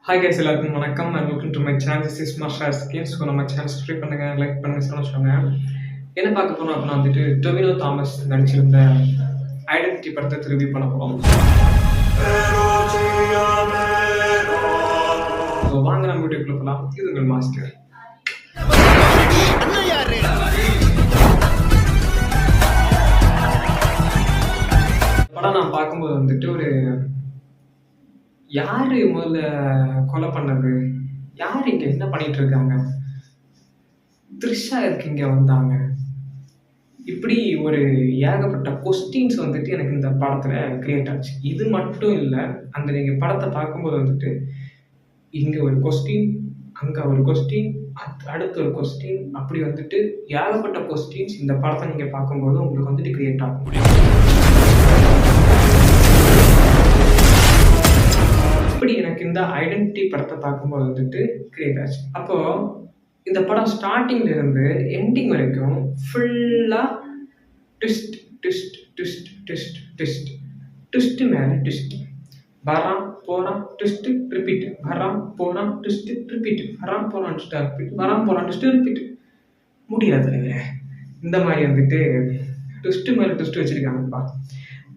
Hi guys, எல்லாருக்கும் வணக்கம் and welcome to my channel. This is master schemes. நம்ம channel subscribe பண்ணுங்க, like பண்ணுங்க, சொல்லுங்க. என்ன பார்க்க போறோம் அப்படின்னா வந்துட்டு டொவினோ தாமஸ் நடிச்சிருந்த ஐடென்டிட்டி படத்தை ரிவ்யூ பண்ண போறோம். ஸோ வாங்க நம்ம வீடியோக்குள்ள போகலாம். இது உங்கள் மாஸ்டர். படம் நான் பார்க்கும்போது வந்துட்டு ஒரு யாரு முதல்ல கொலை பண்ணது, யார் இங்க என்ன பண்ணிட்டு இருக்காங்க, த்ரிஷா இருக்கு இங்க வந்தாங்க, இப்படி ஒரு ஏகப்பட்ட கொஸ்டின்ஸ் வந்துட்டு எனக்கு இந்த படத்துல கிரியேட் ஆச்சு. இது மட்டும் இல்லை, அந்த நீங்க படத்தை பார்க்கும்போது வந்துட்டு இங்க ஒரு கொஸ்டின், அங்க ஒரு கொஸ்டின், அடுத்த ஒரு கொஸ்டின், அப்படி வந்துட்டு ஏகப்பட்ட கொஸ்டின்ஸ் இந்த படத்தை நீங்க பார்க்கும்போது உங்களுக்கு வந்துட்டு கிரியேட் ஆகும். இப்படி எனக்கு இந்த ஐடென்டிட்டி படத்தை பார்க்கும்போது வந்துட்டு கிரியேட் ஆச்சு. அப்போ இந்த படம் ஸ்டார்டிங்ல இருந்து எண்டிங் வரைக்கும் ஃபுல்லா twist twist twist twist twist twist மேல ட்விஸ்ட், வரான் போறான் ட்விஸ்ட் ரிப்பீட், வரான் போறான் ட்விஸ்ட் ரிப்பீட், வரான் போறான் ட்விஸ்ட் ரிப்பீட், வரான் போறான் ட்விஸ்ட் ரிப்பீட். முடியாது இல்லைங்க. இந்த மாதிரி வந்துட்டு ட்விஸ்ட் மேல ட்விஸ்ட் வச்சிருக்காங்கப்பா.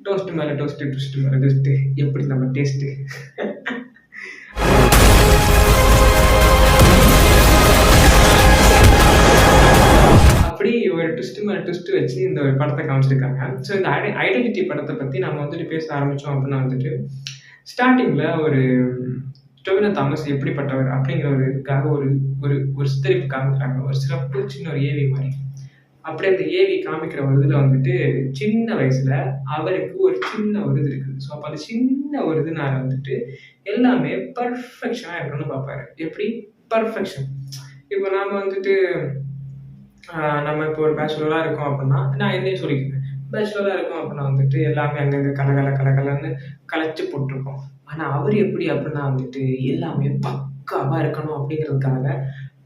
டோஸ்ட் மேல டோஸ்ட், ட்விஸ்ட் மேல ட்விஸ்ட், எப்படி நம்ம டேஸ்ட். அப்படி ஒரு ட்விஸ்ட் மேல ட்விஸ்ட் வச்சு இந்த ஒரு படத்தை காமிச்சிருக்காங்க. ஸோ இந்த ஐடென்டிட்டி படத்தை பத்தி நம்ம வந்துட்டு பேச ஆரம்பிச்சோம் அப்படின்னா வந்துட்டு ஸ்டார்டிங்ல ஒரு டொவினோ தாமஸ் எப்படிப்பட்டவர் அப்படிங்கிற ஒருக்காக ஒரு ஒரு ஒரு சித்தரிப்பு காமிக்கிறாங்க. ஒரு சிறப்பு சின்ன ஒரு ஏவி மாதிரி. அப்படி அந்த ஏவி காமிக்கிற ஒரு இதில் வந்துட்டு சின்ன வயசுல அவருக்கு ஒரு சின்ன ஒரு இது இருக்குது. ஸோ அப்போ அந்த சின்ன ஒரு இதுனால வந்துட்டு எல்லாமே பர்ஃபெக்ஷனாக இருக்கணும்னு பார்ப்பாரு. எப்படி பர்ஃபெக்ஷன்? இப்போ நாம வந்துட்டு நம்ம இப்போ ஒரு பேச்சுலராக இருக்கோம் அப்படின்னா, நான் என்னையும் சொல்லிக்கிறேன், பேச்சுலராக இருக்கோம் அப்படின்னா வந்துட்டு எல்லாமே அங்கங்கே கலகலன்னு கலைச்சு போட்டிருக்கோம். ஆனால் அவர் எப்படி அப்படின்னா வந்துட்டு எல்லாமே பக்காவாக இருக்கணும் அப்படிங்கிறதுக்காக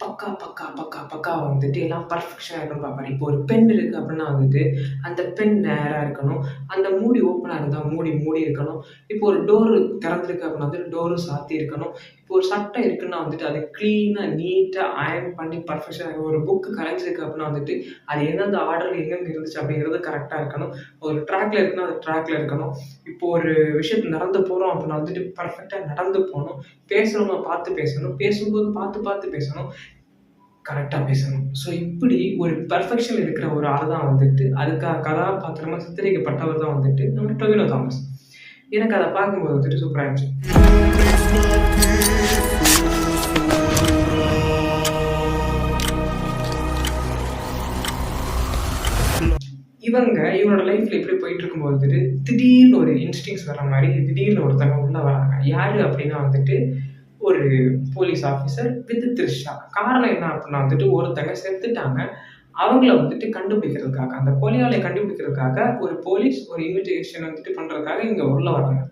பக்கா பக்கா பக்கா பக்கா வந்துட்டு எல்லாம் பர்ஃபெக்ஷனாக இருக்கணும் பார்ப்பாரு. இப்போ ஒரு பென் இருக்குது அப்படின்னா வந்துட்டு அந்த பென் நேராக இருக்கணும், அந்த மூடி ஓப்பனாக இருந்தால் மூடி இருக்கணும். இப்போ ஒரு டோரு திறந்துருக்கு அப்படின்னா வந்துட்டு டோரு சாத்தி இருக்கணும். இப்போ ஒரு சட்டை இருக்குன்னா வந்துட்டு அதை க்ளீனாக நீட்டாக அயர்ன் பண்ணி பர்ஃபெக்ஷனாக இருக்கும். ஒரு புக்கு கலைஞ்சிருக்கு அப்படின்னா வந்துட்டு அது எந்தெந்த ஆர்டரில் எங்கெங்கே இருந்துச்சு அப்படிங்கிறது கரெக்டாக இருக்கணும். ஒரு ட்ராக்ல இருக்குன்னா அது ட்ராக்ல இருக்கணும். இப்போ ஒரு விஷயத்து நடந்து போகிறோம் அப்படின்னா வந்துட்டு பர்ஃபெக்டாக நடந்து போகணும். பேசணும்னா பார்த்து பேசணும், பேசும்போது பார்த்து பேசணும், கரெக்டாக பேசணும். ஸோ இப்படி ஒரு பர்ஃபெக்ஷன் இருக்கிற ஒரு ஆள் தான் வந்துட்டு அதுக்காக கதாபாத்திரமா சித்தரிக்கப்பட்டவர் தான் வந்துட்டு நம்ம டொவினோ தாமஸ். எனக்கு அதை பார்க்கும்போது வந்துட்டு சூப்பராக இருந்துச்சு. இவனோட லைஃப்ல எப்படி போயிட்டு இருக்கும்போது வந்துட்டு திடீர்னு ஒரு இன்ஸ்டிங்ஸ் வர்ற மாதிரி திடீர்னு ஒருத்தவங்க உள்ள வராங்க. யாரு அப்படின்னா வந்துட்டு ஒரு போலீஸ் ஆஃபீஸர் வித் த்ரிஷா. காரணம் என்ன அப்படின்னா வந்துட்டு ஒருத்தங்க செத்துட்டாங்க. அவங்கள வந்துட்டு கண்டுபிடிக்கிறதுக்காக, அந்த கொலையாளியை கண்டுபிடிக்கிறதுக்காக ஒரு போலீஸ் ஒரு இன்வெஸ்டிகேஷன் வந்துட்டு பண்றதுக்காக இங்க உள்ள வராங்க.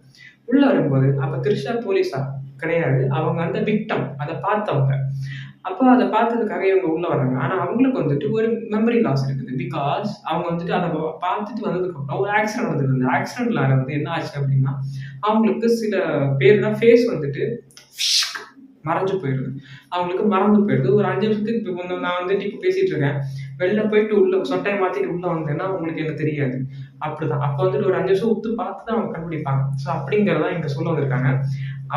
உள்ள வரும்போது அப்ப த்ரிஷா போலீஸா கிடையாது, அவங்க அந்த விக்டம், அதை பார்த்தவங்க. அப்போ அதை பார்த்ததுக்காக இவங்க உள்ள வராங்க. ஆனா அவங்களுக்கு வந்துட்டு ஒரு மெமரி லாஸ் இருக்குது. பிகாஸ் அவங்க வந்துட்டு அதை பார்த்துட்டு வந்ததுக்கு அப்புறம் ஒரு ஆக்சிடென்ட் நடந்தது. அந்த ஆக்சிடென்ட்ல வந்து என்ன ஆச்சு அப்படின்னா அவங்களுக்கு சில பேர்லாம் ஃபேஸ் வந்துட்டு மறைஞ்சு போயிடுது. அவங்களுக்கு மறந்து போயிடுது. ஒரு 5 நிமிஷத்துக்கு இப்போ நான் வந்துட்டு இப்போ பேசிட்டு இருக்கேன், வெளில போயிட்டு உள்ள சொட்டையை மாத்திட்டு உள்ள வந்தேன்னா உங்களுக்கு என்ன தெரியாது. அப்படிதான். அப்போ வந்துட்டு ஒரு 5 நிமிஷம் உத்து பார்த்து தான் அவங்க கண்டுபிடிப்பாங்க. ஸோ அப்படிங்கிறதா இங்க சொல்ல வந்திருக்காங்க.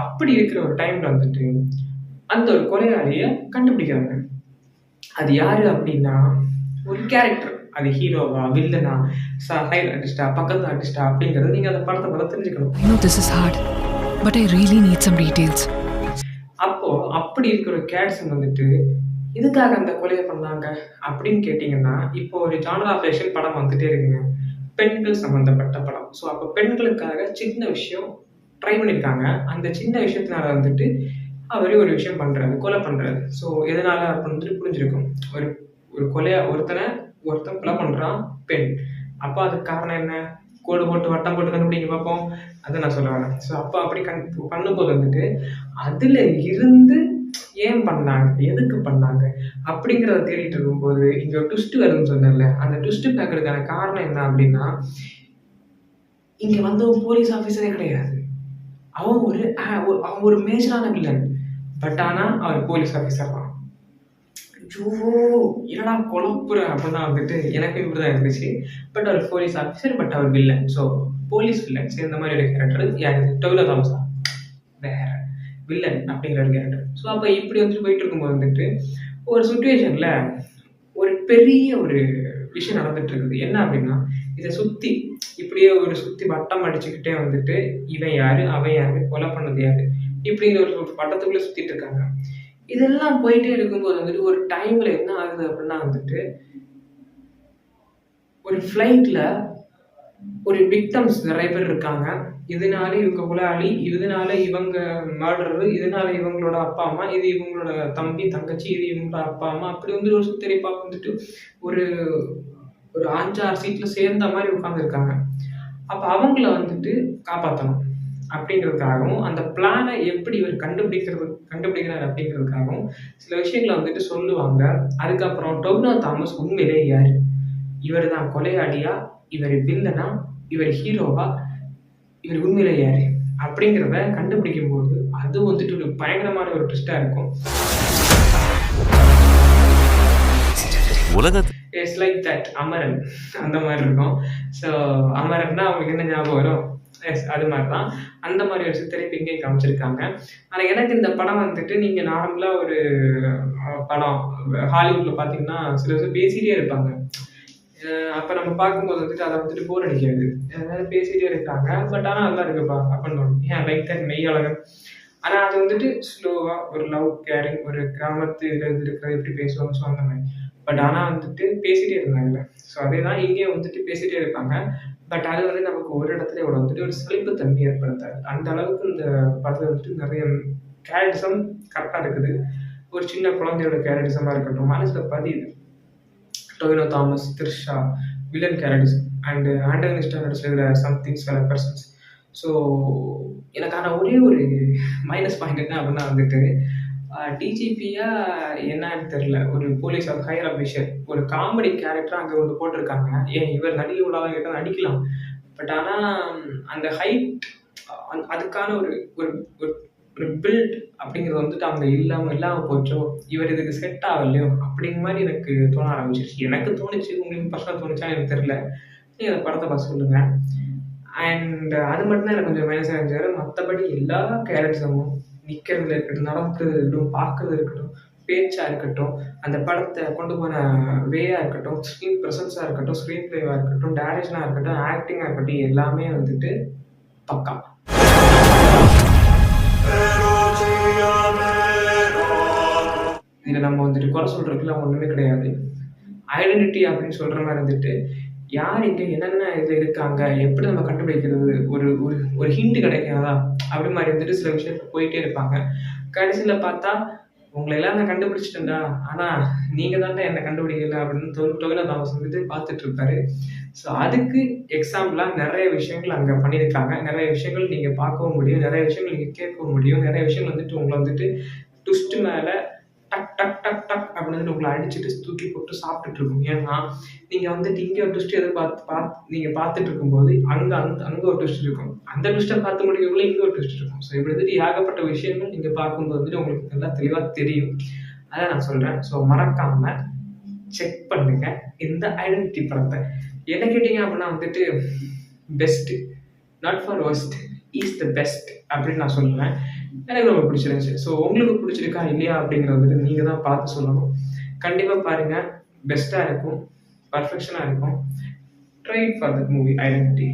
அப்படி இருக்கிற ஒரு டைம்ல வந்துட்டு அந்த ஒரு கொலையாளியை கண்டுபிடிக்கிறாங்க. அது யாரு அப்படின்னா ஒரு கேரக்டர். அது ஹீரோவா, வில்லனா, சைடு ஆர்டிஸ்டா, பக்கத்து ஆர்டிஸ்டா அப்படிங்கிறது நீங்க அந்த படத்தை பார்த்தா தெரிஞ்சுக்கணும். I know this is hard, but I really need some details. அப்போ அப்படி இருக்கிற கேட்சன் வந்துட்டு எதுக்காக அந்த கொலையை பண்ணாங்க அப்படின்னு கேட்டீங்கன்னா, இப்போ ஒரு ஜானர் ஆஃப் ஆக்ஷன் படம் வந்துட்டே இருக்குங்க, பெண்கள் சம்பந்தப்பட்ட படம். ஸோ அப்போ பெண்களுக்காக சின்ன விஷயம் ட்ரை பண்ணியிருக்காங்க. அந்த சின்ன விஷயத்தினால வந்துட்டு அவரே ஒரு விஷயம் பண்றாரு, கொலை பண்றாரு. ஸோ எதனால அப்படின்னு வந்துட்டு புரிஞ்சிருக்கும். ஒரு ஒரு ஒருத்தன் கொலை பண்றான், பெண். அப்போ அதுக்கு காரணம் என்ன? கோடு போட்டு வட்டம் போட்டு கண்டுபிடிங்க பார்ப்போம். அதை நான் சொல்ல வரேன். ஸோ அப்போ அப்படி பண்ணும்போது வந்துட்டு அதுல இருந்து ஏன் பண்ணாங்க, எதுக்கு பண்ணாங்க அப்படிங்கிறத தேடிட்டு இருக்கும்போது இங்க ஒரு ட்விஸ்ட் வருதுன்னு சொன்னேன்ல, அந்த ட்விஸ்ட் பார்க்கறதுக்கான காரணம் என்ன அப்படின்னா, இங்க வந்து ஒரு போலீஸ் ஆஃபீஸரே கிடையாது. அவன் ஒரு மேஜரான வில்லன். பட் ஆனால் அவர் போலீஸ் ஆஃபீஸர் தான். ஐயோ என்னடா குழப்புற அப்படின்னா வந்துட்டு எனக்கு இப்படி தான் இருந்துச்சு. பட் அவர் போலீஸ் ஆஃபீஸர், பட் அவர் வில்லன். ஸோ போலீஸ் வில்லன்ஸ் இந்த மாதிரி ஒரு கேரக்டர் யார்? டொவினோ தாமஸ் தான். வேற வில்லன் அப்படிங்கிற ஒரு கேரக்டர். ஸோ அப்போ இப்படி வந்துட்டு போயிட்டு இருக்கும்போது வந்துட்டு ஒரு சுச்சுவேஷனில் ஒரு பெரிய ஒரு விஷயம் நடந்துட்டு இருக்குது. என்ன அப்படின்னா, இதை சுற்றி இப்படியே ஒரு சுற்றி வட்டம் அடிச்சுக்கிட்டே வந்துட்டு இவன் யாரு, அவன் யாரு, கொலை பண்ணது யாரு, இப்படிங்கிற ஒரு வட்டத்துக்குள்ளே சுற்றிட்டு இருக்காங்க. இதெல்லாம் போயிட்டே இருக்கும்போது வந்துட்டு ஒரு டைம்ல என்ன ஆகுது அப்படின்னா வந்துட்டு ஒரு ஃப்ளைட்ல ஒரு விக்டம்ஸ் நிறைய பேர் இருக்காங்க. இதனால இவங்க கொலையாளி, இதனால இவங்க மர்டரு, இதனால இவங்களோட அப்பா அம்மா, இது இவங்களோட தம்பி தங்கச்சி, இது இவங்களோட அப்பா அம்மா, அப்படி வந்து ஒரு சுத்தரிப்பா வந்துட்டு ஒரு ஒரு 5-6 சீட்ல சேர்ந்த மாதிரி உட்காந்துருக்காங்க. அப்போ அவங்கள வந்துட்டு காப்பாற்றணும் அப்படிங்கிறதுக்காகவும், அந்த பிளானை எப்படி இவர் கண்டுபிடிக்கிறார் அப்படிங்கிறதுக்காகவும் சில விஷயங்களை வந்துட்டு சொல்லுவாங்க. அதுக்கப்புறம் டொவினோ தாமஸ் உண்மையிலே யார்? இவர் தான் கொலையாளியா, இவர் வில்லனா, இவர் ஹீரோவா, இவர் உண்மையிலே யார் அப்படிங்கிறத கண்டுபிடிக்கும் போது அது வந்துட்டு ஒரு பயங்கரமான ஒரு ட்விஸ்டாக இருக்கும். இட்ஸ் லைக் தட் அமரன் அந்த மாதிரி இருக்கும். ஸோ அமரன்னா அவங்களுக்கு என்ன ஞாபகம் வரும்? எஸ், அது மாதிரி தான். அந்த மாதிரி ஒரு சித்தரிப்பு இங்கே காமிச்சிருக்காங்க. ஆனால் எனக்கு இந்த படம் வந்துட்டு நீங்கள் நார்மலாக ஒரு படம் ஹாலிவுட்டில் பார்த்தீங்கன்னா சில விஷயம் பேசிகிட்டே இருப்பாங்க. அப்போ நம்ம பார்க்கும்போது வந்துட்டு அதை வந்துட்டு போர் அடிக்காது. அதனால பேசிகிட்டே இருக்காங்க. பட் ஆனால் நல்லா இருக்குப்பா அப்படின்னு ஏன் லைக் தட் மெய்யழகன். ஆனால் அது வந்துட்டு ஸ்லோவாக ஒரு லவ் கேரிங், ஒரு கிராமத்து இதில் இருக்கிறது எப்படி பேசுவாங்க, ஸோ அந்த மாதிரி. பட் ஆனால் வந்துட்டு பேசிகிட்டே இருந்தாங்கல்ல, ஸோ அதே தான் இங்கேயும் வந்துட்டு பேசிகிட்டே இருப்பாங்க. பட் அது வந்து நமக்கு ஒரு இடத்துல இவ்வளோ வந்துட்டு ஒரு சலிப்புத்தன்மை ஏற்படுத்தாது. அந்த அளவுக்கு இந்த படத்தில் வந்துட்டு நிறைய கேரக்டரிசம் கரெக்டாக இருக்குது. ஒரு சின்ன குழந்தையோட கேரக்டரிசமாக இருக்கட்டும், மனசில் பதியுது. Tovino Thomas, Trisha, villain characterism and ஆண்டகனிஸ்டாக நடிச்சிருக்கிற சம்திங் சில பர்சன்ஸ். ஸோ எனக்கான ஒரே ஒரு மைனஸ் பாயிண்ட் என்ன அப்படின்னா வந்துட்டு டிஜிபியா என்னன்னு தெரில, ஒரு போலீஸ் ஹையர் அஃபிஷியல் ஒரு காமெடி கேரக்டராக அங்கே வந்து போட்டிருக்காங்க. ஏன் இவர் நடிகை உள்ளாதான் கேட்டால் நடிக்கலாம். பட் ஆனால் அந்த ஹைட் அதுக்கான ஒரு ஒரு ஒரு பில்ட் அப்படிங்கிறது வந்துட்டு அவங்க இல்லாமல் போச்சோ, இவர் இதுக்கு செட் ஆகலையோ அப்படிங்கிற மாதிரி எனக்கு தோண ஆரம்பிச்சிருச்சு. எனக்கு தோணுச்சு, உங்களுக்கு பர்சனலாக தோணுச்சா எனக்கு தெரில. நீங்கள் அந்த படத்தை பார்த்து சொல்லுங்கள். அண்ட் அது மட்டும்தான் எனக்கு கொஞ்சம் மைனஸாக இருந்துச்சு. மற்றபடி எல்லா கேரக்டர்ஸும் நிற்கிறதுல இருக்கட்டும், நடக்கிறது இருக்கட்டும், பார்க்கறது இருக்கட்டும், பேச்சாக இருக்கட்டும், அந்த படத்தை கொண்டு போன வேயாக இருக்கட்டும், ஸ்க்ரீன் ப்ரெசன்ஸாக இருக்கட்டும், ஸ்க்ரீன் ப்ளேவாக இருக்கட்டும், டைரக்ஷனாக இருக்கட்டும், ஆக்டிங்காக இருக்கட்டும், எல்லாமே வந்துட்டு பக்கா. இதில் நம்ம வந்துட்டு குறை சொல்கிறதுக்குலாம் ஒன்றுமே கிடையாது. ஐடென்டிட்டி அப்படின்னு சொல்கிற மாதிரி வந்துட்டு யார் இங்கே என்னென்ன இதில் இருக்காங்க, எப்படி நம்ம கண்டுபிடிக்கிறது, ஒரு ஒரு ஒரு ஹிண்ட் கிடைக்காதா அப்படி மாதிரி வந்துட்டு சில விஷயத்துல போயிட்டே இருப்பாங்க. கடைசியில் பார்த்தா உங்களை எல்லாம் நான் கண்டுபிடிச்சிட்டேன்டா, ஆனால் நீங்கள் தான்டா என்னை கண்டுபிடிக்கல அப்படின்னு டொவினோ தாமஸ் வந்துட்டு பார்த்துட்டு இருப்பாரு. ஸோ அதுக்கு எக்ஸாம்பிளாக நிறைய விஷயங்கள் அங்கே பண்ணியிருக்காங்க. நிறைய விஷயங்கள் நீங்கள் பார்க்கவும் முடியும், நிறைய விஷயங்கள் நீங்கள் கேட்கவும் முடியும், நிறைய விஷயங்கள் வந்துட்டு உங்களை வந்துட்டு ட்விஸ்ட் மேலே டக் டக் டக் டக் அப்படின்னு உங்களை அடிச்சுட்டு தூக்கி போட்டு சாப்பிட்டுட்டு இருக்கும். ஏன்னா நீங்கள் வந்துட்டு இங்கே ஒரு ட்விஸ்ட் எதிர்பார்த்து நீங்கள் பார்த்துட்டு இருக்கும்போது அங்கே ஒரு ட்விஸ்ட் இருக்கும். அந்த ட்விஸ்ட்டை பார்த்து முடிக்கக்குள்ள இங்கே ஒரு ட்விஸ்ட் இருக்கும். ஸோ இப்படி வந்துட்டு ஏகப்பட்ட விஷயங்கள் நீங்கள் பார்க்கும்போது வந்துட்டு உங்களுக்கு நல்லா தெளிவாக தெரியும். அதை நான் சொல்கிறேன். ஸோ மறக்காமல் செக் பண்ணுங்க இந்த ஐடென்டிட்டி படத்தை. என்ன கேட்டிங்க அப்படின்னா வந்துட்டு best, not for worst, is the best அப்படின்னு நான் சொல்லுவேன். எனக்கு ரொம்ப பிடிச்சிருந்துச்சு. ஸோ உங்களுக்கு பிடிச்சிருக்கா இல்லையா அப்படிங்கிறது வந்துட்டு நீங்கள் தான் பார்த்து சொல்லணும். கண்டிப்பாக பாருங்கள், பெஸ்ட்டாக இருக்கும், பர்ஃபெக்ஷனாக இருக்கும். Try for that movie identity.